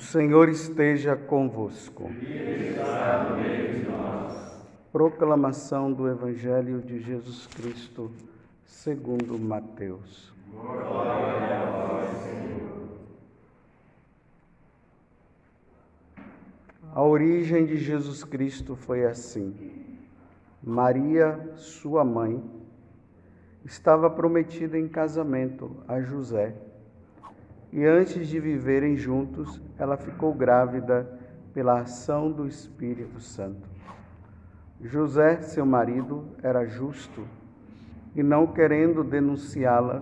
Senhor esteja convosco. Ele está no meio de nós. Proclamação do Evangelho de Jesus Cristo, segundo Mateus. Glória a vós, Senhor. A origem de Jesus Cristo foi assim. Maria, sua mãe, estava prometida em casamento a José. E antes de viverem juntos, ela ficou grávida pela ação do Espírito Santo. José, seu marido, era justo e, não querendo denunciá-la,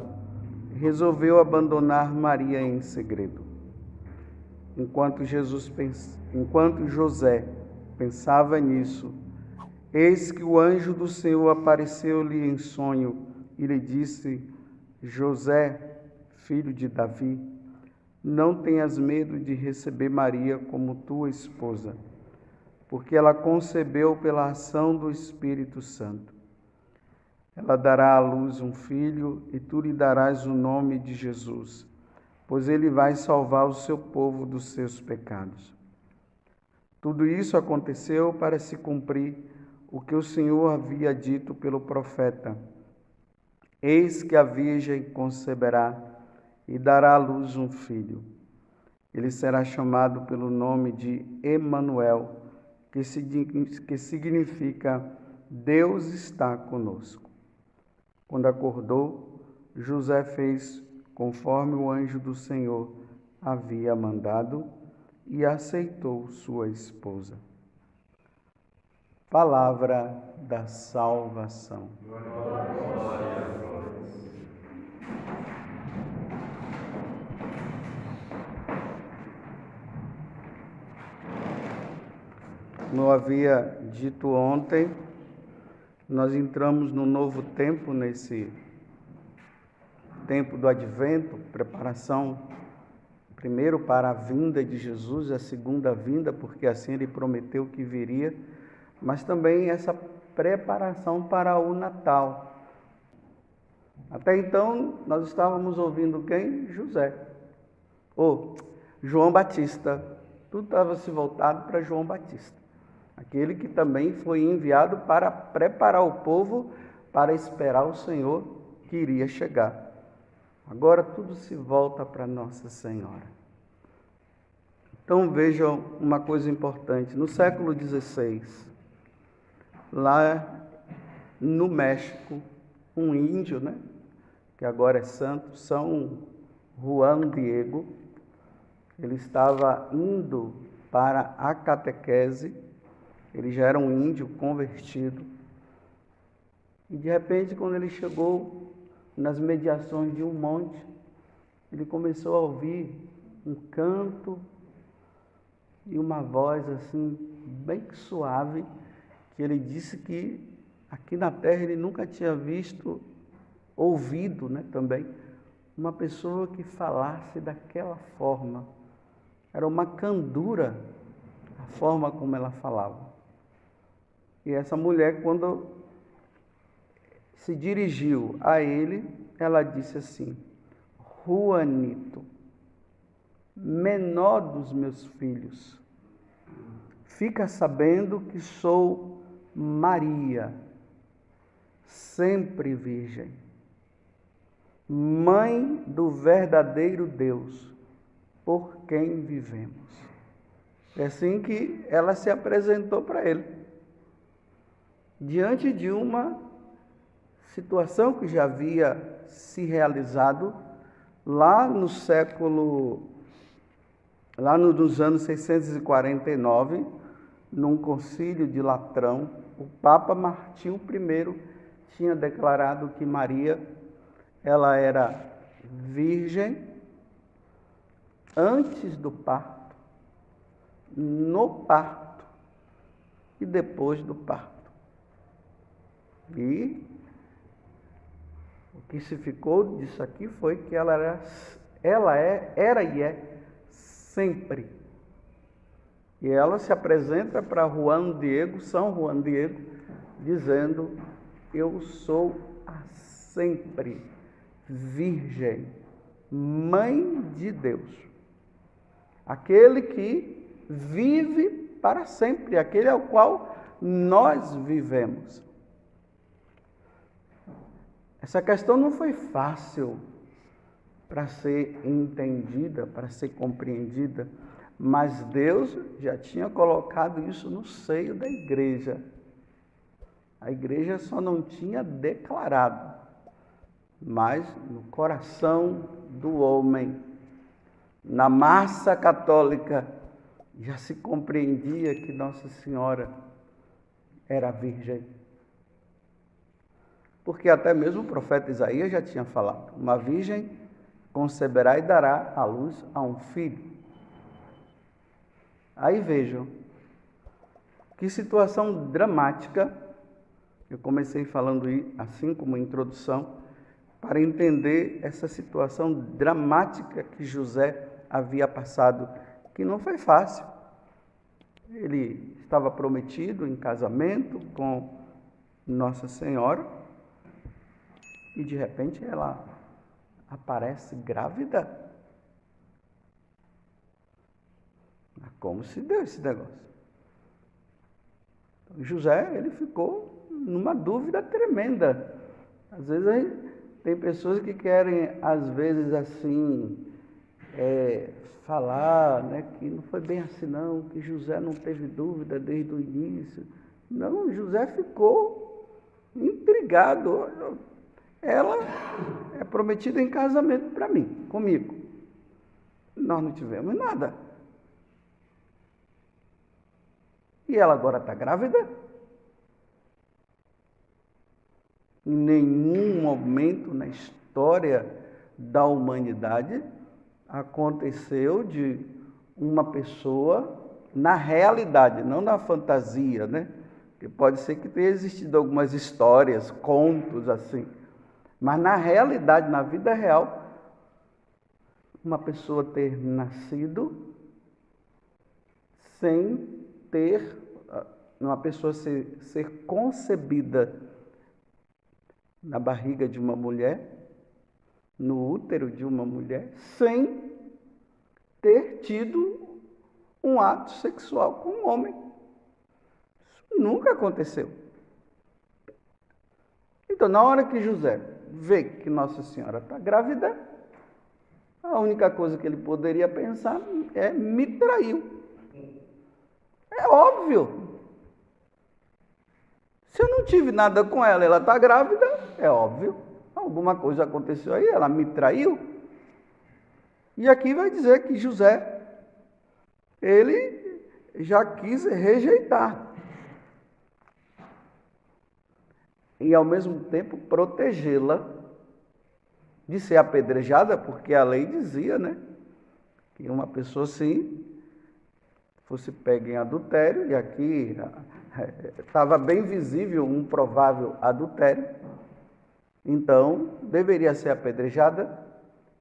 resolveu abandonar Maria em segredo. Enquanto José pensava nisso, eis que o anjo do Senhor apareceu-lhe em sonho e lhe disse: José, filho de Davi, não tenhas medo de receber Maria como tua esposa, porque ela concebeu pela ação do Espírito Santo. Ela dará à luz um filho e tu lhe darás o nome de Jesus, pois ele vai salvar o seu povo dos seus pecados. Tudo isso aconteceu para se cumprir o que o Senhor havia dito pelo profeta: Eis que a Virgem conceberá e dará à luz um filho. Ele será chamado pelo nome de Emanuel, que significa Deus está conosco. Quando acordou, José fez conforme o anjo do Senhor havia mandado e aceitou sua esposa. Palavra da salvação. Glória a vós. Como eu havia dito ontem, nós entramos no novo tempo, nesse tempo do Advento, preparação primeiro para a vinda de Jesus, a segunda vinda, porque assim ele prometeu que viria, mas também essa preparação para o Natal. Até então, nós estávamos ouvindo quem? José. João Batista. Tudo estava se voltado para João Batista. Aquele que também foi enviado para preparar o povo para esperar o Senhor que iria chegar. Agora tudo se volta para Nossa Senhora. Então vejam uma coisa importante. No século XVI, lá no México, um índio, que agora é santo, São Juan Diego, ele estava indo para a catequese. Ele já era um índio convertido. E de repente, quando ele chegou nas mediações de um monte, ele começou a ouvir um canto e uma voz assim, bem suave, que ele disse que aqui na terra ele nunca tinha ouvido também, uma pessoa que falasse daquela forma. Era uma candura a forma como ela falava. E essa mulher, quando se dirigiu a ele, ela disse assim: Juanito, menor dos meus filhos, fica sabendo que sou Maria, sempre virgem, mãe do verdadeiro Deus, por quem vivemos. É assim que ela se apresentou para ele. Diante de uma situação que já havia se realizado lá nos anos 649, num concílio de Latrão, o Papa Martinho I tinha declarado que Maria, ela era virgem antes do parto, no parto e depois do parto. E o que se ficou disso aqui foi que ela era e é sempre. E ela se apresenta para São Juan Diego, dizendo: eu sou a sempre virgem, mãe de Deus. aquele que vive para sempre, aquele ao qual nós vivemos. Essa questão não foi fácil para ser entendida, para ser compreendida, mas Deus já tinha colocado isso no seio da igreja. A igreja só não tinha declarado, mas no coração do homem, na massa católica, já se compreendia que Nossa Senhora era virgem. Porque até mesmo o profeta Isaías já tinha falado: uma virgem conceberá e dará à luz a um filho. Aí vejam, que situação dramática. Eu comecei falando assim como introdução, para entender essa situação dramática que José havia passado, que não foi fácil. Ele estava prometido em casamento com Nossa Senhora e de repente ela aparece grávida. Como se deu esse negócio? José, ele ficou numa dúvida tremenda. Às vezes tem pessoas que querem, às vezes assim, falar, né, que não foi bem assim não, que José não teve dúvida desde o início. Não, José ficou intrigado. Ela é prometida em casamento para mim, comigo. Nós não tivemos nada. E ela agora está grávida? Em nenhum momento na história da humanidade aconteceu de uma pessoa, na realidade, não na fantasia, né? Porque pode ser que tenha existido algumas histórias, contos assim, mas na realidade, na vida real, uma pessoa ter nascido sem ter, uma pessoa ser concebida na barriga de uma mulher, no útero de uma mulher, sem ter tido um ato sexual com um homem. Isso nunca aconteceu. Então, na hora que José vê que Nossa Senhora está grávida, a única coisa que ele poderia pensar é: me traiu. É óbvio. Se eu não tive nada com ela, ela está grávida, é óbvio. Alguma coisa aconteceu aí, ela me traiu. E aqui vai dizer que José, ele já quis rejeitar. E ao mesmo tempo protegê-la de ser apedrejada, porque a lei dizia, né, que uma pessoa assim fosse pega em adultério, e aqui estava bem visível um provável adultério, então deveria ser apedrejada.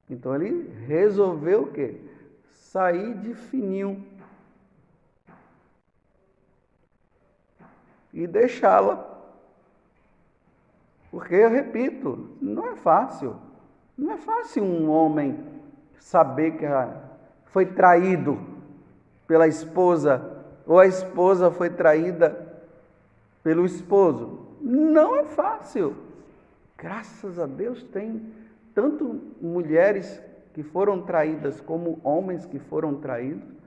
Então ele resolveu o quê? Sair de fininho e deixá-la. Porque, eu repito, não é fácil. Não é fácil um homem saber que foi traído pela esposa, ou a esposa foi traída pelo esposo. Não é fácil. Graças a Deus tem tanto mulheres que foram traídas como homens que foram traídos.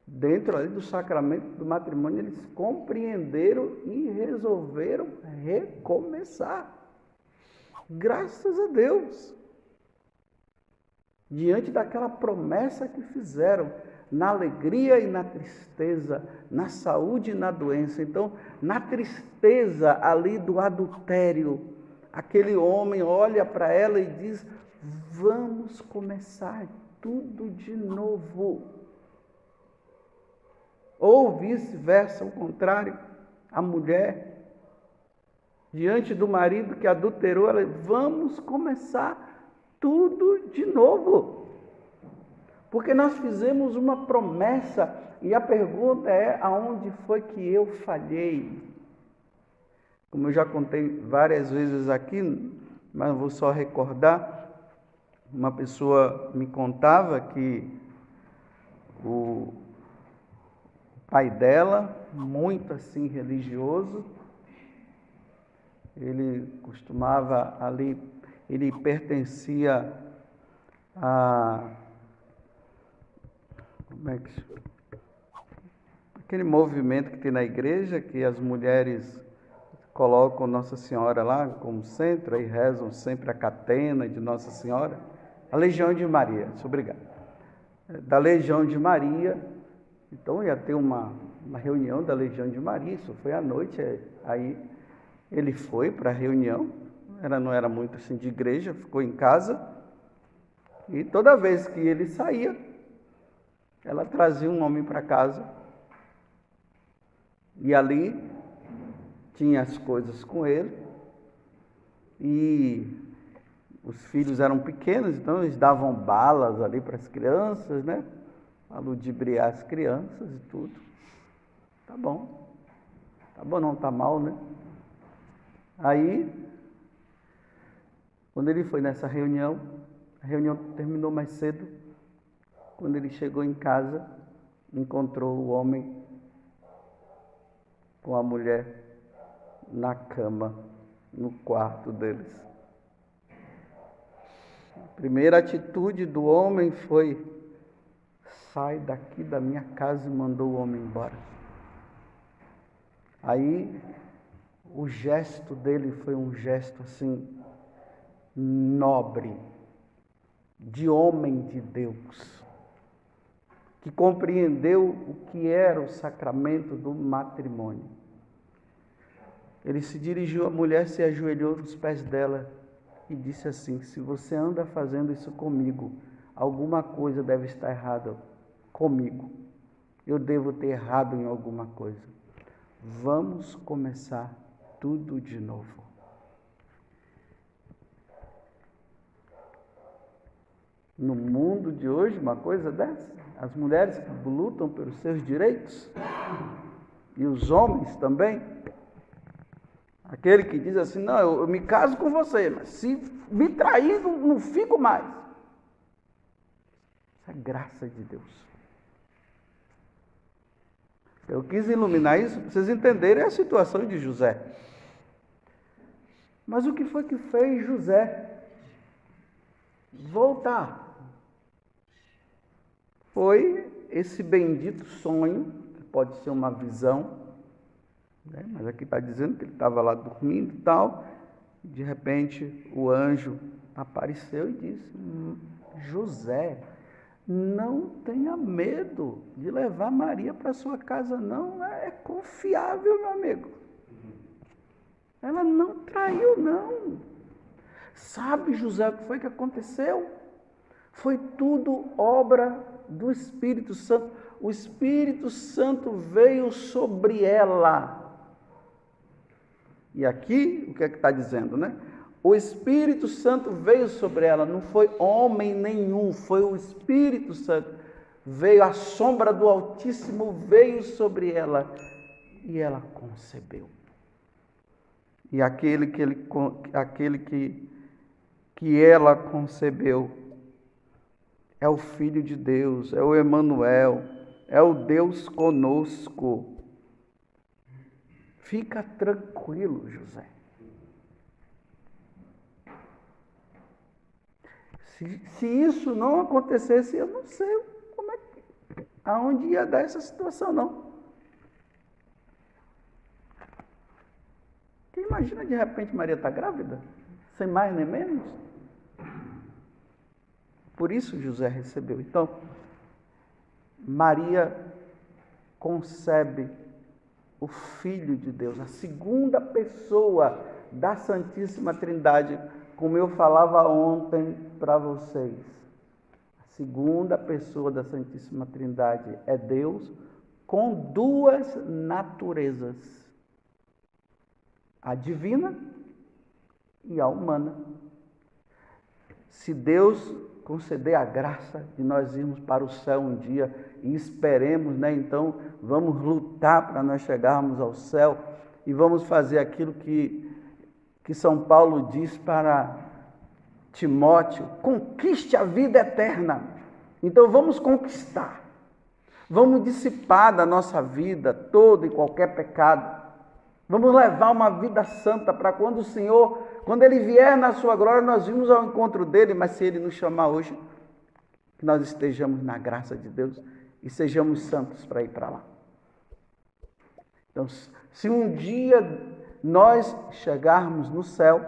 Dentro ali do sacramento do matrimônio, eles compreenderam e resolveram recomeçar. Graças a Deus. Diante daquela promessa que fizeram, na alegria e na tristeza, na saúde e na doença. Então, na tristeza ali do adultério, aquele homem olha para ela e diz: vamos começar tudo de novo. Ou vice-versa, o contrário, a mulher, diante do marido que adulterou, ela: vamos começar tudo de novo. Porque nós fizemos uma promessa e a pergunta é: aonde foi que eu falhei? Como eu já contei várias vezes aqui, mas vou só recordar, uma pessoa me contava que O pai dela, muito assim religioso, ele costumava ali, ele pertencia a, como é que aquele movimento que tem na igreja, que as mulheres colocam Nossa Senhora lá como centro e rezam sempre a catena de Nossa Senhora, a Legião de Maria, obrigado, da Legião de Maria. Então ia ter uma reunião da Legião de Maria, isso foi à noite, aí ele foi para a reunião, não era muito assim de igreja, ficou em casa, e toda vez que ele saía, ela trazia um homem para casa, e ali tinha as coisas com ele, e os filhos eram pequenos, então eles davam balas ali para as crianças, né? A ludibriar as crianças e tudo. Tá bom não, tá mal, né? Aí, quando ele foi nessa reunião, a reunião terminou mais cedo. Quando ele chegou em casa, encontrou o homem com a mulher na cama, no quarto deles. A primeira atitude do homem foi: sai daqui da minha casa, e mandou o homem embora. Aí, o gesto dele foi um gesto assim, nobre, de homem de Deus, que compreendeu o que era o sacramento do matrimônio. Ele se dirigiu à mulher, se ajoelhou nos pés dela e disse assim: se você anda fazendo isso comigo, alguma coisa deve estar errada comigo. Eu devo ter errado em alguma coisa. Vamos começar tudo de novo. No mundo de hoje, uma coisa dessa, as mulheres que lutam pelos seus direitos, e os homens também, aquele que diz assim: não, eu me caso com você, mas se me trair, não fico mais. Essa é a graça de Deus. Eu quis iluminar isso para vocês entenderem a situação de José. Mas o que foi que fez José voltar? Foi esse bendito sonho, que pode ser uma visão, né? Mas aqui está dizendo que ele estava lá dormindo e tal, e de repente o anjo apareceu e disse: José, não tenha medo de levar Maria para sua casa, não, é confiável, meu amigo. Ela não traiu, não. Sabe, José, o que foi que aconteceu? Foi tudo obra do Espírito Santo. O Espírito Santo veio sobre ela. E aqui, o que é que está dizendo, né? O Espírito Santo veio sobre ela, não foi homem nenhum, foi o Espírito Santo. Veio, a sombra do Altíssimo veio sobre ela e ela concebeu. E aquele que ela concebeu é o Filho de Deus, é o Emanuel, é o Deus conosco. Fica tranquilo, José. Se isso não acontecesse, eu não sei aonde ia dar essa situação, não. Porque imagina, de repente, Maria está grávida, sem mais nem menos. Por isso José recebeu. Então, Maria concebe o Filho de Deus, a segunda pessoa da Santíssima Trindade, como eu falava ontem para vocês. A segunda pessoa da Santíssima Trindade é Deus com duas naturezas: a divina e a humana. Se Deus conceder a graça de nós irmos para o céu um dia, e esperemos, né? Então, vamos lutar para nós chegarmos ao céu e vamos fazer aquilo que São Paulo diz para Timóteo: conquiste a vida eterna. Então, vamos conquistar. Vamos dissipar da nossa vida todo e qualquer pecado. Vamos levar uma vida santa para quando o Senhor, quando Ele vier na sua glória, nós vimos ao encontro dEle, mas se Ele nos chamar hoje, que nós estejamos na graça de Deus e sejamos santos para ir para lá. Então, se um dia nós chegarmos no céu,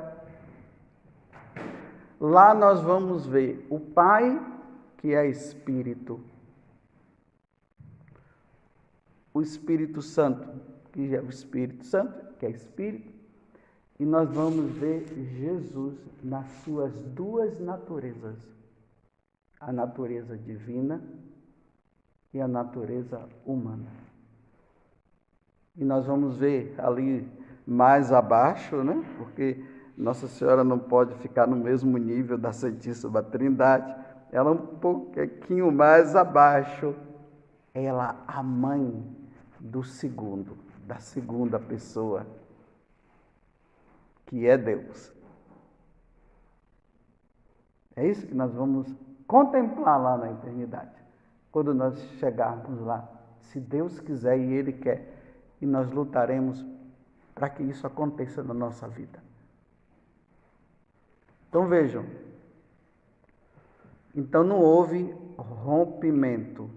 lá nós vamos ver o Pai, que é Espírito, o Espírito Santo, que é o Espírito Santo, que é Espírito, e nós vamos ver Jesus nas suas duas naturezas, a natureza divina e a natureza humana. E nós vamos ver ali mais abaixo, né? Porque Nossa Senhora não pode ficar no mesmo nível da Santíssima Trindade, ela é um pouquinho mais abaixo, ela a mãe da segunda pessoa, que é Deus. É isso que nós vamos contemplar lá na eternidade, quando nós chegarmos lá, se Deus quiser e Ele quer, e nós lutaremos para que isso aconteça na nossa vida. Então vejam, então não houve rompimento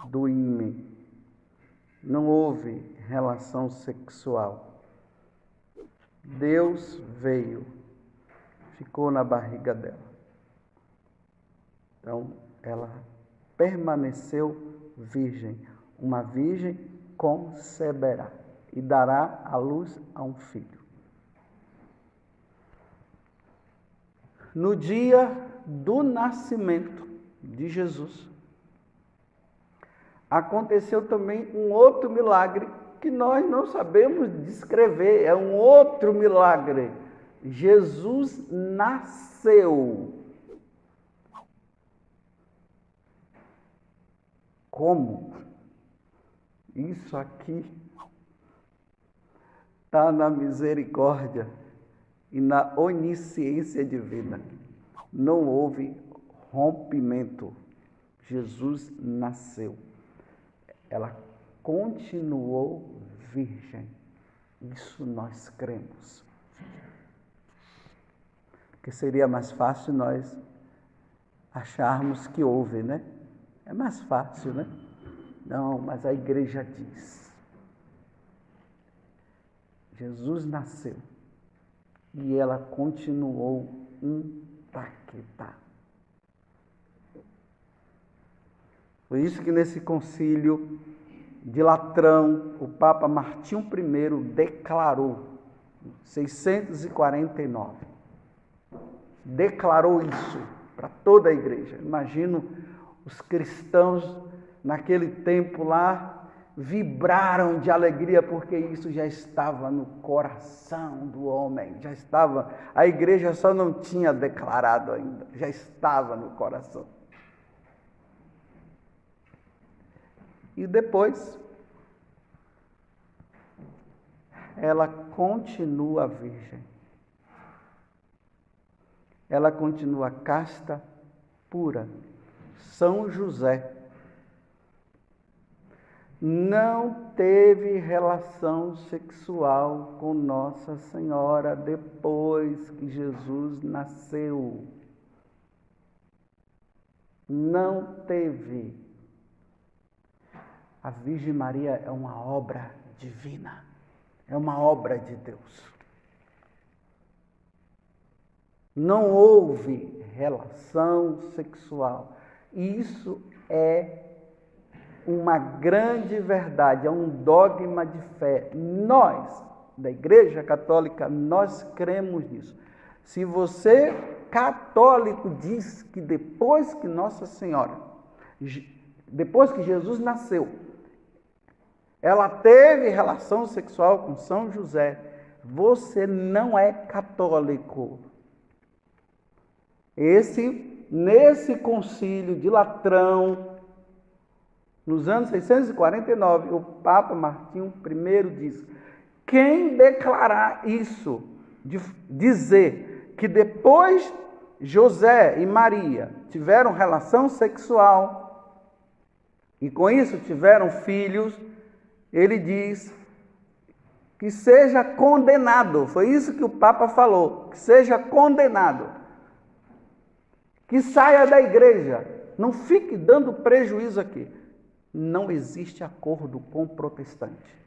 do ímen, não houve relação sexual. Deus veio, ficou na barriga dela. Então ela permaneceu virgem, uma virgem conceberá e dará à luz a um filho. No dia do nascimento de Jesus, aconteceu também um outro milagre que nós não sabemos descrever, é um outro milagre. Jesus nasceu. Como? Isso aqui está na misericórdia e na onisciência divina. Não houve rompimento. Jesus nasceu. Ela continuou virgem. Isso nós cremos. Porque seria mais fácil nós acharmos que houve, né? É mais fácil, né? Não, mas a igreja diz. Jesus nasceu e ela continuou intacta. Foi isso que nesse concílio de Latrão, o Papa Martim I declarou, 649. Declarou isso para toda a igreja. Imagino os cristãos naquele tempo lá vibraram de alegria porque isso já estava no coração do homem, já estava, a igreja só não tinha declarado ainda, já estava no coração. E depois ela continua virgem. Ela continua casta, pura. São José não teve relação sexual com Nossa Senhora depois que Jesus nasceu. Não teve. A Virgem Maria é uma obra divina, é uma obra de Deus. Não houve relação sexual. Isso é uma grande verdade, é um dogma de fé. Nós, da Igreja Católica, nós cremos nisso. Se você, católico, diz que depois que Nossa Senhora, depois que Jesus nasceu, ela teve relação sexual com São José, você não é católico. Nesse concílio de Latrão, nos anos 649, o Papa Martim I diz: quem declarar isso, dizer que depois José e Maria tiveram relação sexual, e com isso tiveram filhos, ele diz que seja condenado. Foi isso que o Papa falou, que seja condenado. Que saia da igreja. Não fique dando prejuízo aqui. Não existe acordo com o protestante.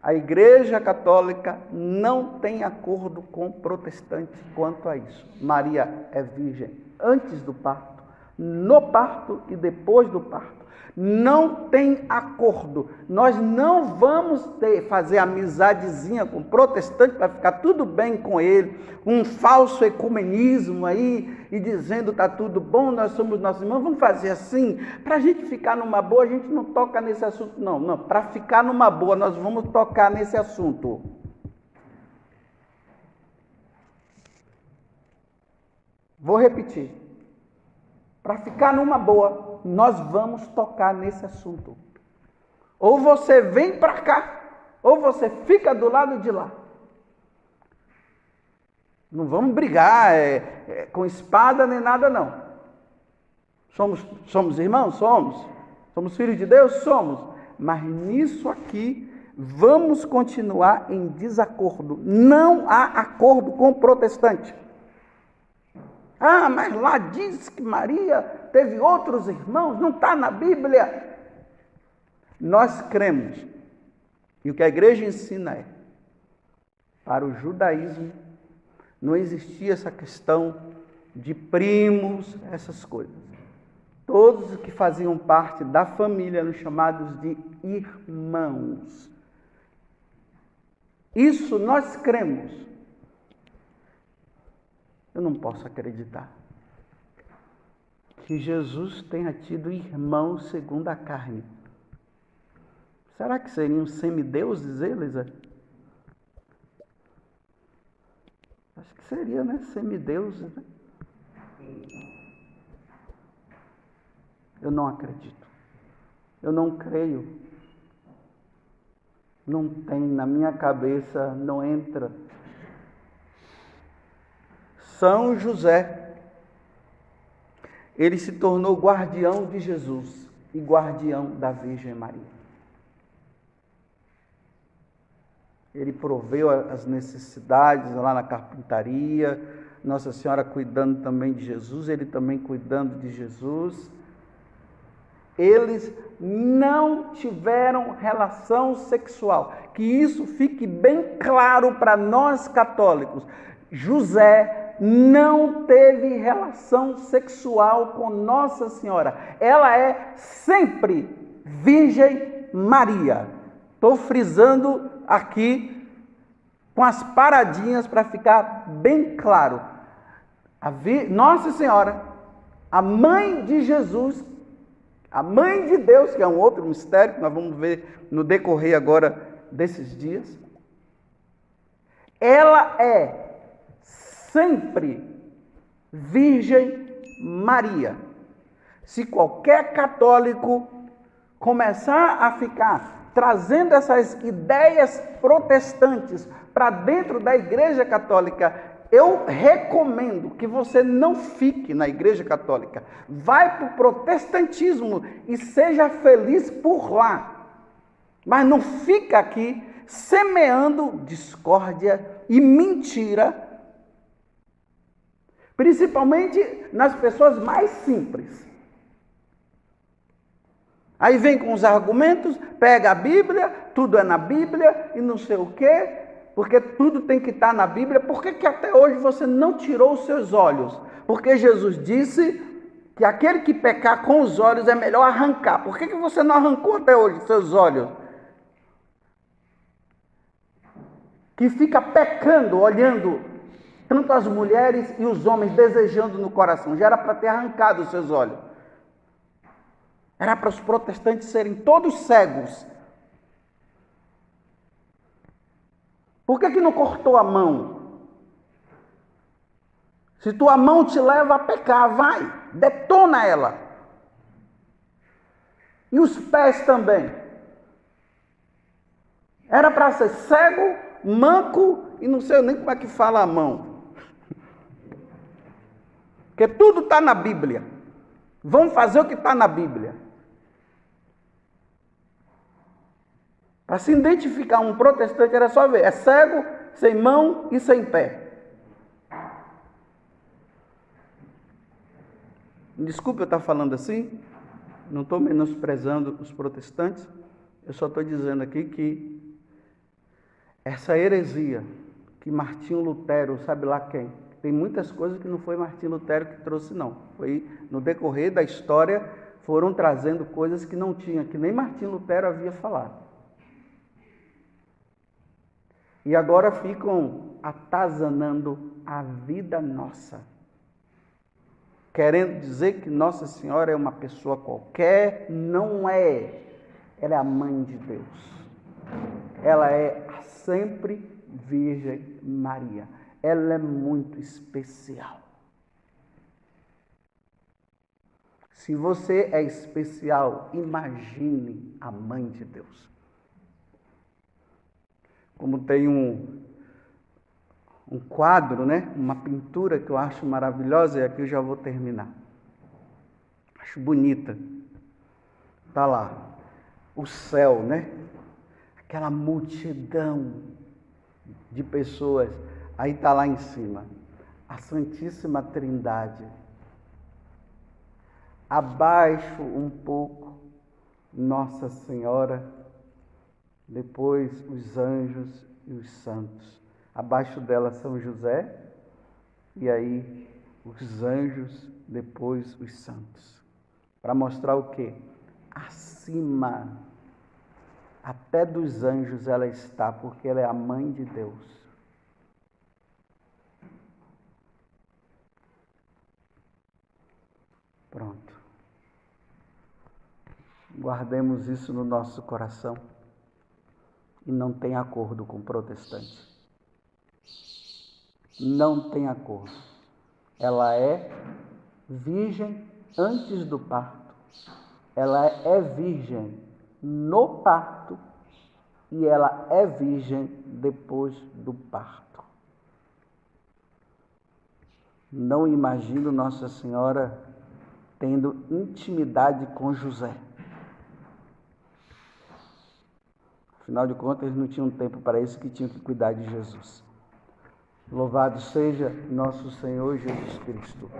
A Igreja Católica não tem acordo com o protestante quanto a isso. Maria é virgem antes do parto, no parto e depois do parto. Não tem acordo. Nós não vamos fazer amizadezinha com o protestante para ficar tudo bem com ele, um falso ecumenismo aí, e dizendo está tudo bom, nós somos nossos irmãos, vamos fazer assim, para a gente ficar numa boa, a gente não toca nesse assunto, não, para ficar numa boa, nós vamos tocar nesse assunto. Vou repetir. Para ficar numa boa, nós vamos tocar nesse assunto. Ou você vem para cá, ou você fica do lado de lá. Não vamos brigar com espada nem nada, não. Somos irmãos? Somos. Somos filhos de Deus? Somos. Mas nisso aqui, vamos continuar em desacordo. Não há acordo com o protestante. Ah, mas lá diz que Maria teve outros irmãos, não está na Bíblia. Nós cremos, e o que a igreja ensina é, para o judaísmo, não existia essa questão de primos, essas coisas. Todos que faziam parte da família eram chamados de irmãos. Isso nós cremos. Eu não posso acreditar que Jesus tenha tido irmãos segundo a carne. Será que seriam semideuses eles? Acho que seria, né? Semideuses, né? Eu não acredito. Eu não creio. Não tem, na minha cabeça, não entra. São José, ele se tornou guardião de Jesus e guardião da Virgem Maria. Ele proveu as necessidades lá na carpintaria, Nossa Senhora cuidando também de Jesus, ele também cuidando de Jesus. Eles não tiveram relação sexual. Que isso fique bem claro para nós católicos. José não teve relação sexual com Nossa Senhora. Ela é sempre Virgem Maria. Estou frisando aqui com as paradinhas para ficar bem claro. Nossa Senhora, a mãe de Jesus, a mãe de Deus, que é um outro mistério que nós vamos ver no decorrer agora desses dias, ela é sempre Virgem Maria. Se qualquer católico começar a ficar trazendo essas ideias protestantes para dentro da Igreja Católica, eu recomendo que você não fique na Igreja Católica. Vai para o protestantismo e seja feliz por lá. Mas não fica aqui semeando discórdia e mentira, principalmente nas pessoas mais simples. Aí vem com os argumentos, pega a Bíblia, tudo é na Bíblia e não sei o quê, porque tudo tem que estar na Bíblia. Por que até hoje você não tirou os seus olhos? Porque Jesus disse que aquele que pecar com os olhos é melhor arrancar. Por que você não arrancou até hoje os seus olhos? Que fica pecando, olhando tanto as mulheres e os homens desejando no coração. Já era para ter arrancado os seus olhos. Era para os protestantes serem todos cegos. Por que não cortou a mão? Se tua mão te leva a pecar, vai, detona ela. E os pés também. Era para ser cego, manco e não sei nem como é que fala a mão. Porque tudo está na Bíblia. Vamos fazer o que está na Bíblia. Para se identificar um protestante era só ver, é cego, sem mão e sem pé. Desculpe eu estar falando assim, não estou menosprezando os protestantes, eu só estou dizendo aqui que essa heresia que Martinho Lutero, sabe lá quem? Tem muitas coisas que não foi Martinho Lutero que trouxe, não. Foi no decorrer da história, foram trazendo coisas que não tinha, que nem Martinho Lutero havia falado. E agora ficam atazanando a vida nossa, querendo dizer que Nossa Senhora é uma pessoa qualquer. Não é. Ela é a mãe de Deus. Ela é a sempre Virgem Maria. Ela é muito especial. Se você é especial, imagine a mãe de Deus. Como tem um quadro, né? Uma pintura que eu acho maravilhosa, e aqui eu já vou terminar. Acho bonita. Está lá, o céu, né? Aquela multidão de pessoas. Aí está lá em cima, a Santíssima Trindade. Abaixo um pouco, Nossa Senhora, depois os anjos e os santos. Abaixo dela São José, e aí os anjos, depois os santos. Para mostrar o quê? Acima, até dos anjos ela está, porque ela é a mãe de Deus. Pronto. Guardemos isso no nosso coração e não tem acordo com o protestante. Não tem acordo. Ela é virgem antes do parto. Ela é virgem no parto e ela é virgem depois do parto. Não imagino Nossa Senhora tendo intimidade com José. Afinal de contas, eles não tinham tempo para isso, que tinham que cuidar de Jesus. Louvado seja nosso Senhor Jesus Cristo.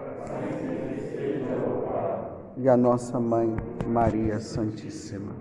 E a nossa Mãe Maria Santíssima.